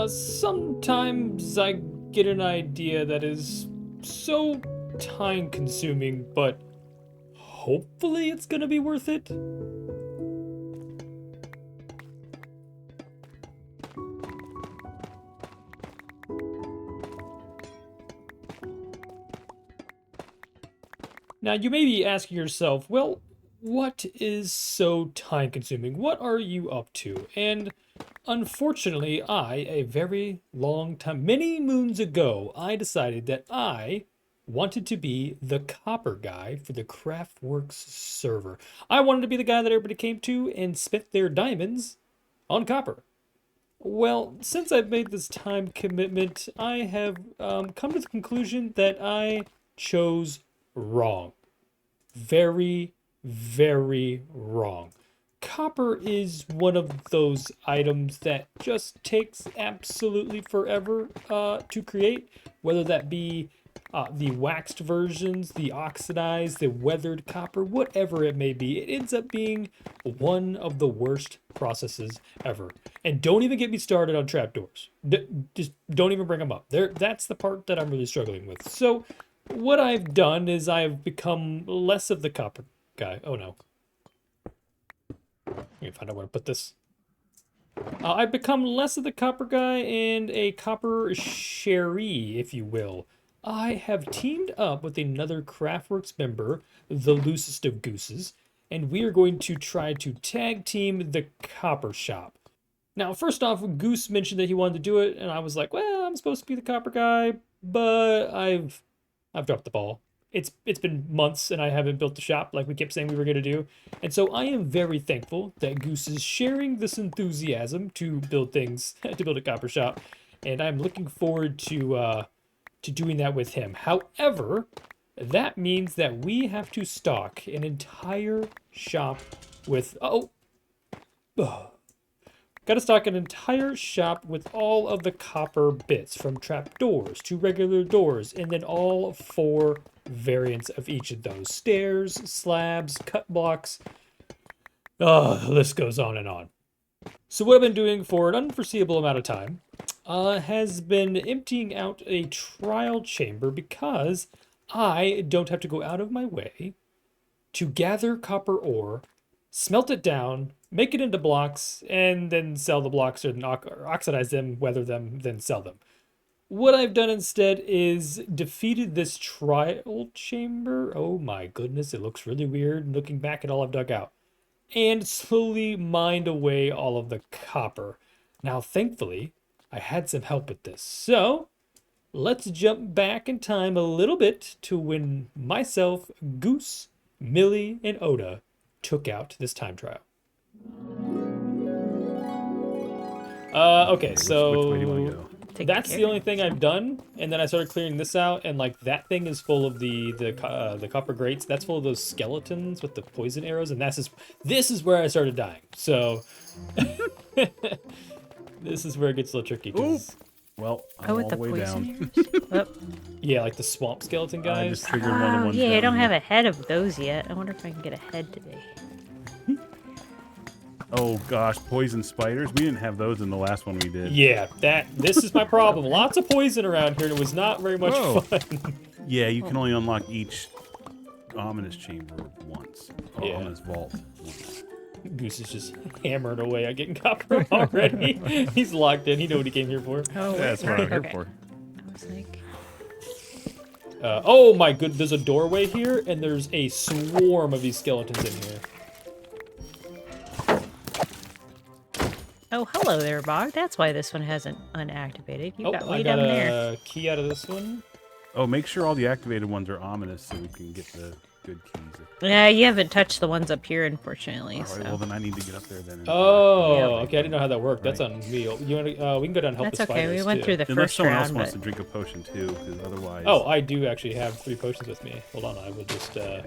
Sometimes I get an idea that is so time-consuming, but hopefully it's gonna be worth it. Now, you may be asking yourself, well, what is so time-consuming? What are you up to? And unfortunately, a very long time, many moons ago, I decided that I wanted to be the copper guy for the CraftWorks server. I wanted to be the guy that everybody came to and spent their diamonds on copper. Well, since I've made this time commitment, I have come to the conclusion that I chose wrong. Very, very wrong. Copper is one of those items that just takes absolutely forever to create, whether that be the waxed versions, the oxidized, the weathered copper, whatever it may be. It ends up being one of the worst processes ever. And don't even get me started on trapdoors. Just don't even bring them up. That's the part that I'm really struggling with. So what I've done is I've become less of the copper guy. Oh no. Let me find out where to put this. I've become less of the copper guy and a copper sherry, if you will. I have teamed up with another CraftWorks member, the loosest of gooses, and we are going to try to tag team the copper shop. Now, first off, Goose mentioned that he wanted to do it, and I was like, well, I'm supposed to be the copper guy, but I've dropped the ball. It's been months and I haven't built the shop like we kept saying we were going to do. And so I am very thankful that Goose is sharing this enthusiasm to build things, to build a copper shop. And I'm looking forward to doing that with him. However, that means that we have to stock an entire shop with, got to stock an entire shop with all of the copper bits, from trapdoors to regular doors, and then all 4 variants of each of those. Stairs, slabs, cut blocks. The list goes on and on. So what I've been doing for an unforeseeable amount of time has been emptying out a trial chamber because I don't have to go out of my way to gather copper ore, smelt it down, make it into blocks, and then sell the blocks or oxidize them, weather them, then sell them. What I've done instead is defeated this trial chamber. Oh my goodness, it looks really weird looking back at all I've dug out. And slowly mined away all of the copper. Now, thankfully, I had some help with this. So, let's jump back in time a little bit to when myself, Goose, Millie, and Oda took out this time trial. Okay, so Which way do you want to go? that's the only thing I've done, and then I started clearing this out, and like that thing is full of the copper grates. That's full of those skeletons with the poison arrows, and this is where I started dying. So this is where it gets a little tricky. Well, I'm all the way down. Yeah, like the swamp skeleton guys. I just triggered one of the ones. Yeah, I don't down have here. a head of those yet. I wonder if I can get a head today. Oh gosh, poison spiders. We didn't have those in the last one we did. Yeah, this is my problem. Lots of poison around here, and it was not very much fun. Yeah, you can only unlock each ominous chamber once. Or Yeah. ominous vault once. Goose is just hammering away at getting copper already. He's locked in. He knows what he came here for. Oh, That's what I'm here okay. for. I was like, Oh my good, there's a doorway here, and there's a swarm of these skeletons in here. oh, hello there, Bog. That's why this one hasn't unactivated. You got I way got down there. a key out of this one. Oh, make sure all the activated ones are ominous so we can get the good keys. Yeah, you haven't touched the ones up here, unfortunately. All right, So. well then I need to get up there then. and- Oh, Yeah. okay. I didn't know how that worked. That's on me. You want to? We can go down and help That's the okay. spiders We went too. through the Unless first someone else round, wants but to drink a potion too, because otherwise. Oh, I do actually have 3 potions with me. Hold on, I will just. Yeah,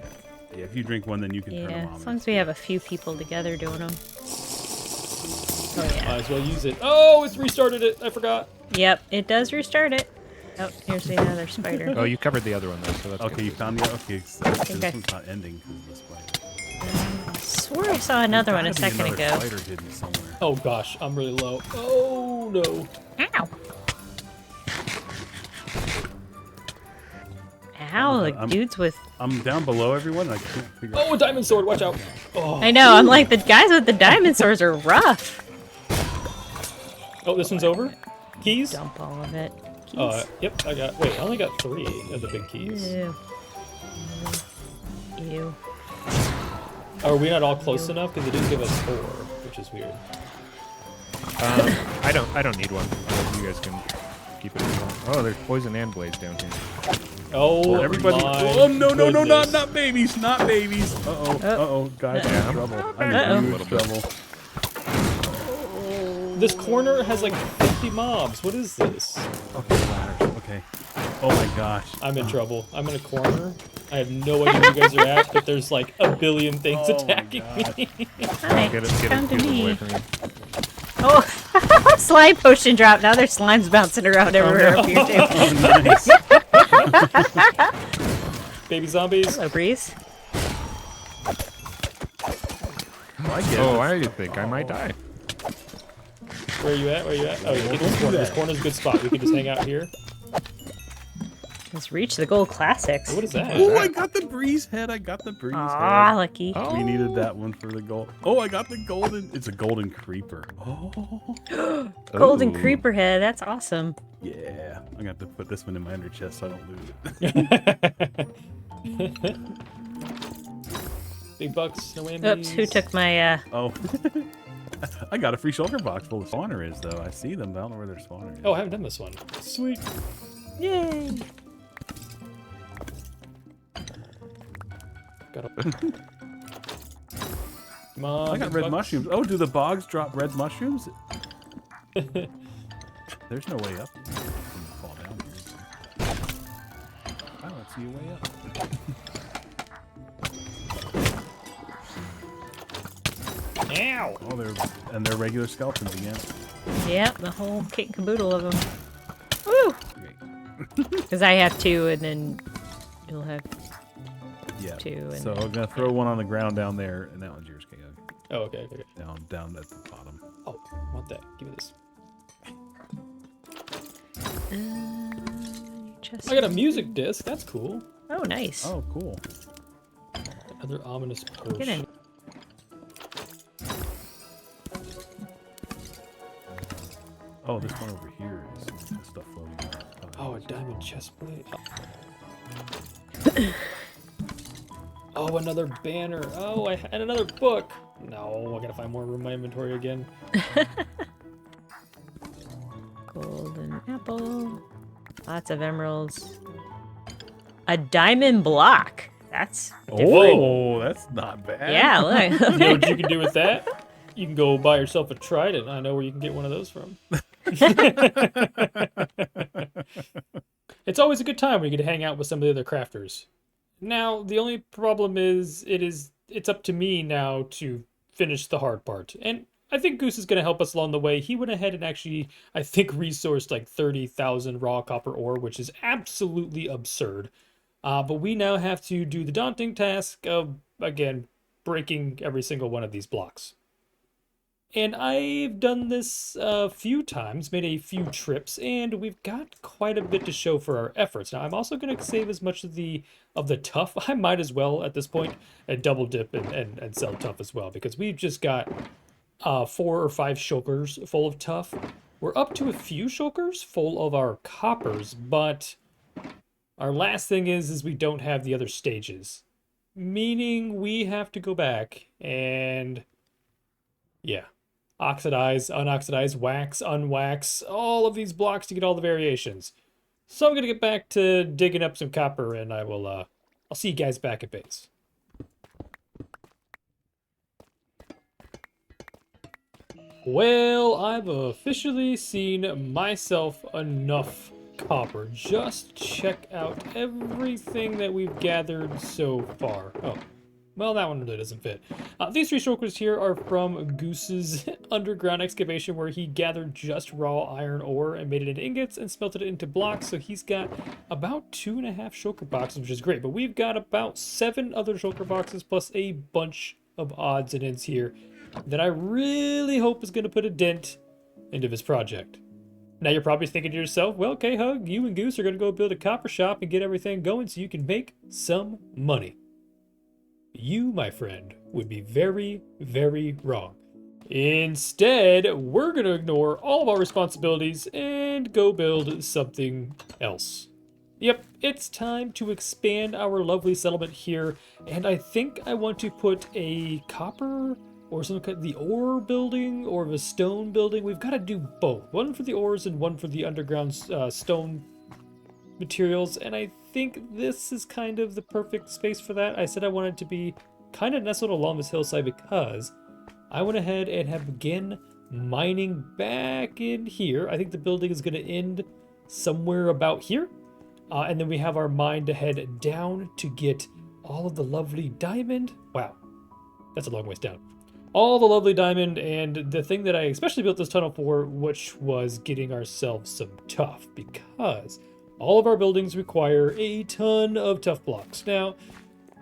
if you drink one, then you can turn them yeah, ominous. as long as we have a few people together doing them. Oh yeah. Might as well use it. Oh, it's restarted it. I forgot. Yep, it does restart it. Oh, here's another spider. Oh, you covered the other one though, so that's Okay, good. you found the. Okay, so think this I- one's not ending because of the spider. I swore I saw another one a Gotta be second another ago. Spider hidden somewhere. Oh gosh, I'm really low. Oh, Oh no. Ow. Ow, like dudes with... I'm down below everyone. I can't figure out. Oh, a diamond sword. Watch out. Oh. I know, I'm like, the guys with the diamond swords are rough. Oh, this one's over? Keys? Dump all of it. Keys. Yep, I got... Wait, I only got 3 of the big keys. Ew. Ew. Are we not all close enough? Because it didn't give us 4, which is weird. I don't need one. You guys can keep it. Oh, there's poison and blaze down here. Oh, Everybody. my Oh no, no, no, goodness. not babies, not babies. Guys, I'm in trouble. I'm in huge trouble. This corner has like 50 mobs. What is this? Okay, ladders. Okay. Oh my gosh. I'm in trouble. I'm in a corner. I have no idea where you guys are at, but there's like a billion things attacking me. Hi, Get come to it away me. from you. Oh, slime potion drop. Now there's slimes bouncing around everywhere up here too. Oh, nice. Baby zombies. Hello, Breeze. I get Oh, it. I think I might die. Where are you at? Where are you at? Oh, yeah, get this corner. This corner's a good spot. We can just hang out here. Let's reach the gold classics. What is that? Oh, I got the breeze head. I got the breeze Ah, head. lucky. Oh. We needed that one for the gold. Oh, I got the golden. It's a golden creeper. Oh. Golden Ooh. creeper head. That's awesome. Yeah. I'm going to have to put this one in my under chest so I don't lose it. Big bucks, no whammies. Oops, who took my, Oh. I got a free shulker box full of spawner is, though. I see them, but I don't know where their spawner is. Oh, I haven't done this one. Sweet. Yay! Got a... Come on. I got big red bucks. mushrooms. Oh, do the bogs drop red mushrooms? There's no way up. I'm gonna fall down here. I don't see a way up. Ow! Oh, they're regular skeletons again. Yep, the whole kit and caboodle of them. Woo! Great. Because I have 2, and then you'll have Yeah. 2. And So I'm gonna throw one on the ground down there, and that one's yours, KO. Oh, okay, okay. Down at the bottom. Oh, I want that. Give me this. Just... I got a music disc. That's cool. Oh, nice. Oh, cool. Another ominous Get potion. in. Oh, this one over here is stuff floating. Oh, a diamond chest plate. Oh, another banner. Oh, and another book. No, I gotta find more room in my inventory again. Golden apple. Lots of emeralds. A diamond block. That's different. Oh, that's not bad. Yeah, look. You know what you can do with that? You can go buy yourself a trident. I know where you can get one of those from. It's always a good time when you get to hang out with some of the other crafters. Now, the only problem is it's up to me now to finish the hard part. And I think Goose is going to help us along the way. He went ahead and actually, I think, resourced like 30,000 raw copper ore, which is absolutely absurd. But we now have to do the daunting task of, again, breaking every single one of these blocks. And I've done this a few times, made a few trips, and we've got quite a bit to show for our efforts. Now, I'm also going to save as much of the tough. I might as well, at this point, double dip and sell tough as well, because we've just got 4 or 5 shulkers full of tough. We're up to a few shulkers full of our coppers, but our last thing is we don't have the other stages. Meaning we have to go back and, yeah, oxidize, unoxidize, wax, unwax, all of these blocks to get all the variations. So I'm going to get back to digging up some copper, and I'll see you guys back at base. Well, I've officially seen myself enough copper. Just check out everything that we've gathered so far. Oh, well, that one really doesn't fit. These 3 shulkers here are from Goose's underground excavation, where he gathered just raw iron ore and made it into ingots and smelted it into blocks. So he's got about 2.5 shulker boxes, which is great. But we've got about 7 other shulker boxes plus a bunch of odds and ends here that I really hope is going to put a dent into this project. Now you're probably thinking to yourself, well, okay, Hug, you and Goose are going to go build a copper shop and get everything going so you can make some money. You, my friend, would be very, very wrong. Instead, we're going to ignore all of our responsibilities and go build something else. Yep, it's time to expand our lovely settlement here, and I think I want to put a copper or some kind of the ore building or the stone building. We've got to do both, one for the ores and one for the underground stone materials, and I think this is kind of the perfect space for that. I said I wanted to be kind of nestled along this hillside because I went ahead and have begun mining back in here. I think the building is going to end somewhere about here. And then we have our mine to head down to get all of the lovely diamond. Wow, that's a long ways down. All the lovely diamond, and the thing that I especially built this tunnel for, which was getting ourselves some tuff, because all of our buildings require a ton of tuff blocks. Now,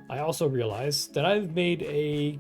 I also realized that I've made a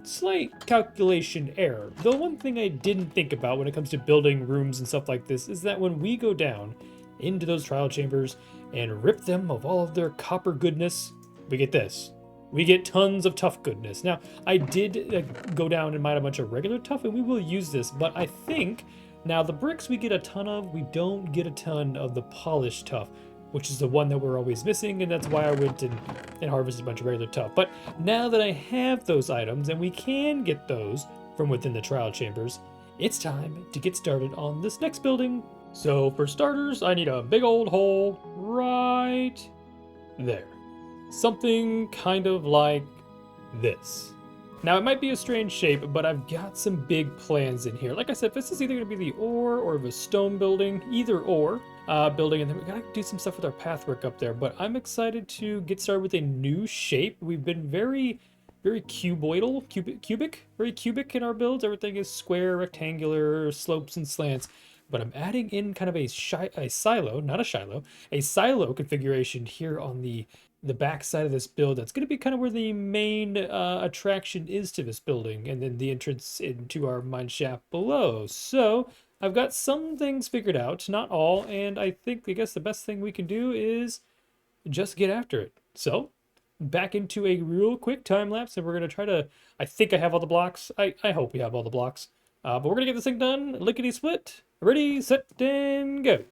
slight calculation error. The one thing I didn't think about when it comes to building rooms and stuff like this is that when we go down into those trial chambers and rip them of all of their copper goodness, we get this. We get tons of tuff goodness. Now, I did go down and mine a bunch of regular tuff, and we will use this, but I think now the bricks we get a ton of, we don't get a ton of the polished tuff, which is the one that we're always missing, and that's why I went and harvested a bunch of regular tuff. But now that I have those items, and we can get those from within the trial chambers, it's time to get started on this next building. So for starters, I need a big old hole right there. Something kind of like this. Now it might be a strange shape, but I've got some big plans in here. Like I said, this is either going to be the ore or the stone building, either or building, and then we got to do some stuff with our pathwork up there. But I'm excited to get started with a new shape. We've been very cuboidal, very cubic in our builds. Everything is square, rectangular, slopes and slants. But I'm adding in kind of a silo, not a Shiloh, a silo configuration here on the back side of this build. That's going to be kind of where the main attraction is to this building, and then the entrance into our mine shaft below. So I've got some things figured out, not all, and I guess the best thing we can do is just get after it. So back into a real quick time lapse, and we're going to try to, I think I have all the blocks. I hope we have all the blocks. But we're going to get this thing done, lickety split. Ready, set, and go.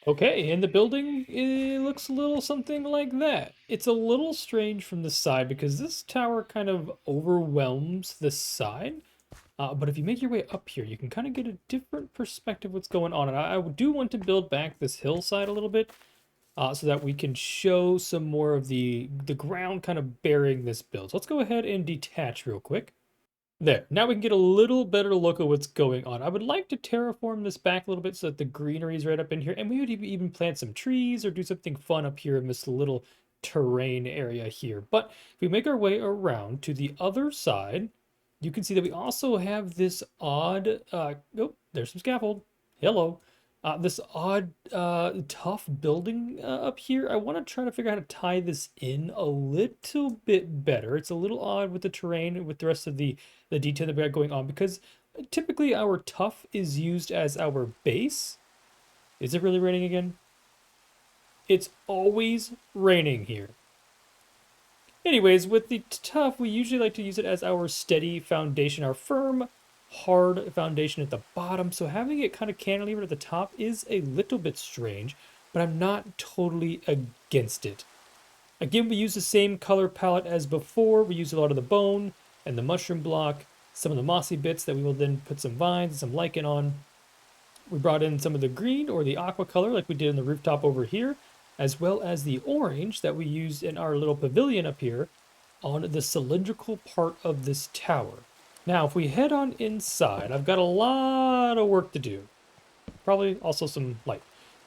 Okay, and the building, it looks a little something like that. It's a little strange from the side because this tower kind of overwhelms the side. But if you make your way up here, you can kind of get a different perspective of what's going on. And I do want to build back this hillside a little bit. so that we can show some more of the ground kind of bearing this build. So let's go ahead and detach real quick. There, now we can get a little better look at what's going on. I would like to terraform this back a little bit so that the greenery is right up in here, and we would even plant some trees or do something fun up here in this little terrain area here. But if we make our way around to the other side, you can see that we also have this odd, oh, there's some scaffold. Hello. This odd, tough building up here. I want to try to figure out how to tie this in a little bit better. It's a little odd with the terrain, with the rest of the detail that we got going on, because typically our tuff is used as our base. Is it really raining again? It's always raining here. Anyways, with the tuff, we usually like to use it as our steady foundation, our firm, hard foundation at the bottom. So having it kind of cantilevered at the top is a little bit strange, but I'm not totally against it. Again, we use the same color palette as before. We use a lot of the bone and the mushroom block, some of the mossy bits that we will then put some vines and some lichen on. We brought in some of the green or the aqua color like we did in the rooftop over here, as well as the orange that we used in our little pavilion up here on the cylindrical part of this tower. Now, if we head on inside, I've got a lot of work to do. Probably also some light.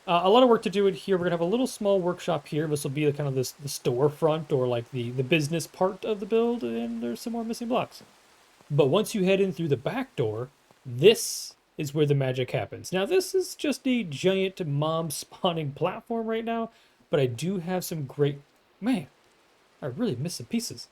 A lot of work to do in here. We're going to have a little small workshop here. This will be kind of the storefront or like the business part of the build, and there's some more missing blocks. But once you head in through the back door, this is where the magic happens. Now, this is just a giant mom spawning platform right now, but I do have some great... Man, I really missed some pieces.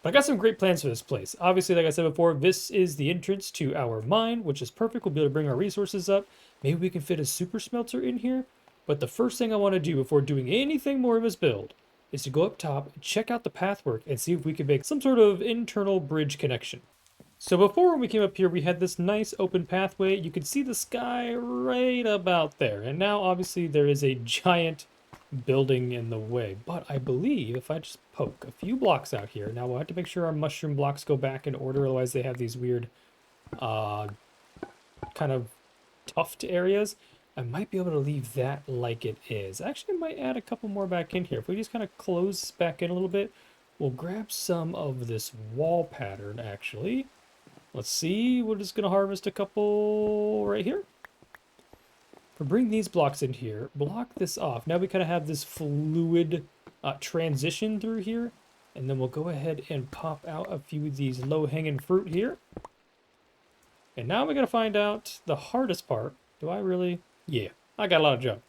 But I got some great plans for this place. Obviously, like I said before, this is the entrance to our mine, which is perfect. We'll be able to bring our resources up. Maybe we can fit a super smelter in here. But the first thing I want to do before doing anything more of this build is to go up top, check out the pathwork, and see if we can make some sort of internal bridge connection. So before when we came up here, we had this nice open pathway. You could see the sky right about there. And now, obviously, there is a giant building in the way. But I believe if I just poke a few blocks out here, now we'll have to make sure our mushroom blocks go back in order. Otherwise, they have these weird kind of tuft areas. I might be able to leave that like it is. Actually, I might add a couple more back in here. If we just kind of close back in a little bit, we'll grab some of this wall pattern, actually. Let's see, we're just going to harvest a couple right here. We'll bring these blocks in here, block this off. Now we kind of have this fluid transition through here. And then we'll go ahead and pop out a few of these low-hanging fruit here. And now we got to find out the hardest part. Do I really? Yeah, I got a lot of junk.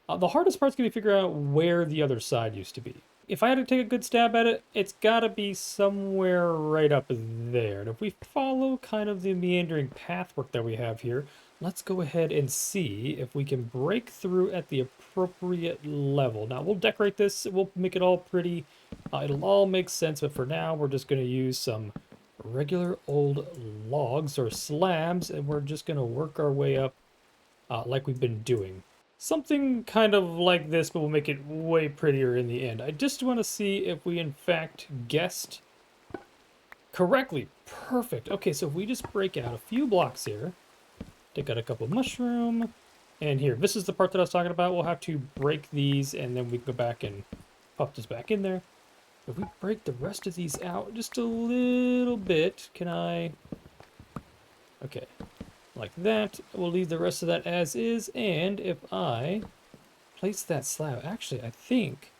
The hardest part's going to be figure out where the other side used to be. If I had to take a good stab at it, it's got to be somewhere right up there. And if we follow kind of the meandering pathwork that we have here, let's go ahead and see if we can break through at the appropriate level. Now, we'll decorate this. We'll make it all pretty. It'll all make sense. But for now, we're just going to use some regular old logs or slabs, and we're just going to work our way up like we've been doing. Something kind of like this, but we'll make it way prettier in the end. I just want to see if we in fact guessed correctly. Perfect. Okay, so if we just break out a few blocks here, take out a couple of mushroom, and here, this is the part that I was talking about. We'll have to break these, and then we can go back and pop this back in there. If we break the rest of these out just a little bit, can I... Okay. Like that. We'll leave the rest of that as is, and if I place that slab, actually I think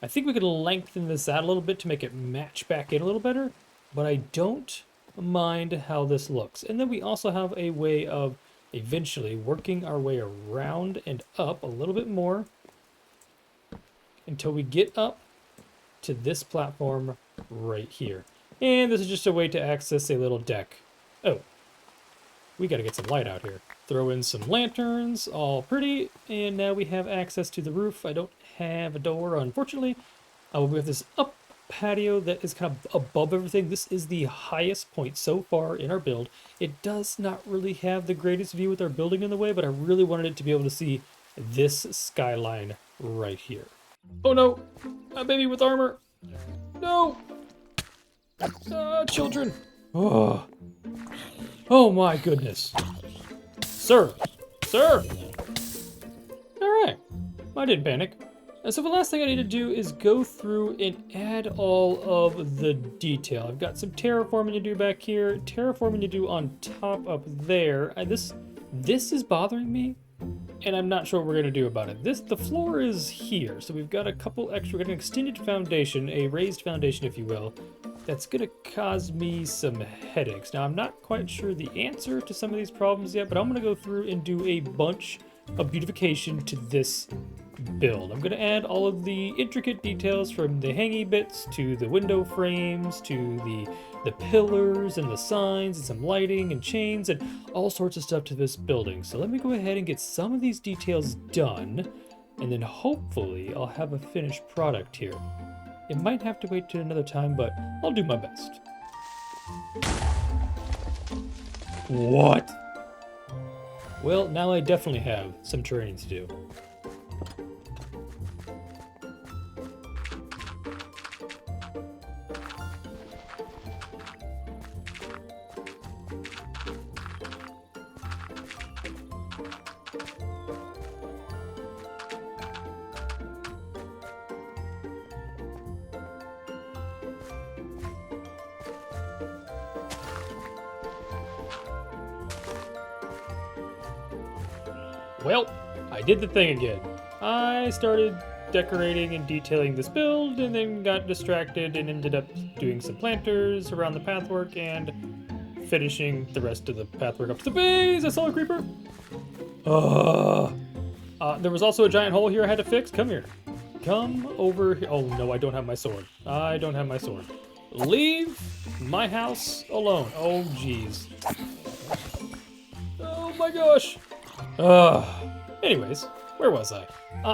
we could lengthen this out a little bit to make it match back in a little better, but I don't mind how this looks. And then we also have a way of eventually working our way around and up a little bit more until we get up to this platform right here. And this is just a way to access a little deck. Oh. We got to get some light out here. Throw in some lanterns, all pretty, and now we have access to the roof. I don't have a door, unfortunately. We have this up patio that is kind of above everything. This is the highest point so far in our build. It does not really have the greatest view with our building in the way, but I really wanted it to be able to see this skyline right here. Oh no! A baby with armor! No! Children! Oh. Oh my goodness. Sir! Sir! Alright. I didn't panic. And so the last thing I need to do is go through and add all of the detail. I've got some terraforming to do back here, terraforming to do on top up there. And this is bothering me, and I'm not sure what we're gonna do about it. The floor is here, so we've got a couple extra, we've got an extended foundation, a raised foundation, if you will. That's gonna cause me some headaches. Now, I'm not quite sure the answer to some of these problems yet, but I'm gonna go through and do a bunch of beautification to this build. I'm gonna add all of the intricate details from the hangy bits to the window frames to the pillars and the signs and some lighting and chains and all sorts of stuff to this building. So let me go ahead and get some of these details done, and then hopefully I'll have a finished product here. It might have to wait till another time, but I'll do my best. What? Well, now I definitely have some training to do. Well, I did the thing again. I started decorating and detailing this build and then got distracted and ended up doing some planters around the pathwork and finishing the rest of the pathwork up to the base. I saw a creeper. There was also a giant hole here I had to fix. Come here. Come over here. Oh no, I don't have my sword. I don't have my sword. Leave my house alone. Oh jeez. Oh my gosh. Anyways, where was I?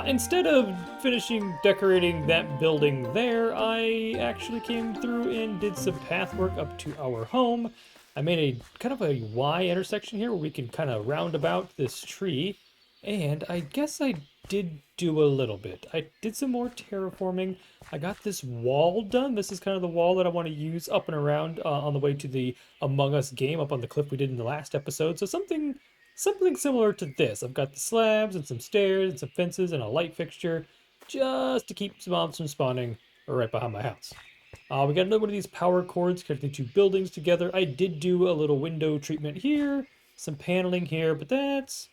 Instead of finishing decorating that building there, I actually came through and did some pathwork up to our home. I made a kind of a Y intersection here where we can kind of round about this tree. And I guess I did do a little bit. I did some more terraforming. I got this wall done. This is kind of the wall that I want to use up and around on the way to the Among Us game up on the cliff we did in the last episode. So something similar to this. I've got the slabs and some stairs and some fences and a light fixture just to keep some mobs from spawning right behind my house. We got another one of these power cords connecting two buildings together. I did do a little window treatment here, some paneling here, but that's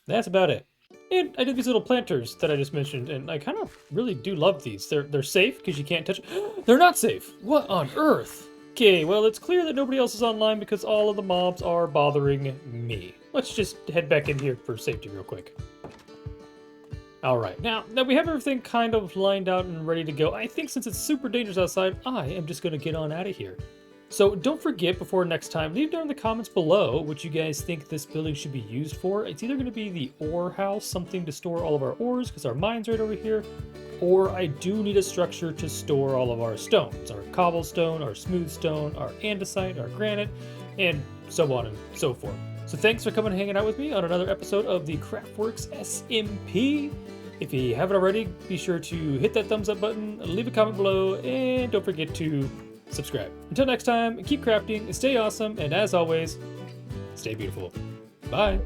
about it. And I did these little planters that I just mentioned, and I kind of really do love these. They're safe because you can't touch. They're not safe. What on earth? Okay, well, it's clear that nobody else is online because all of the mobs are bothering me. Let's just head back in here for safety real quick. All right, now that we have everything kind of lined out and ready to go, I think since it's super dangerous outside, I am just going to get on out of here. So don't forget, before next time, leave down in the comments below what you guys think this building should be used for. It's either going to be the ore house, something to store all of our ores because our mine's right over here, or I do need a structure to store all of our stones, our cobblestone, our smooth stone, our andesite, our granite, and so on and so forth. So thanks for coming and hanging out with me on another episode of the CraftWorks SMP. If you haven't already, be sure to hit that thumbs up button, leave a comment below, and don't forget to subscribe. Until next time, keep crafting, stay awesome, and as always, stay beautiful. Bye.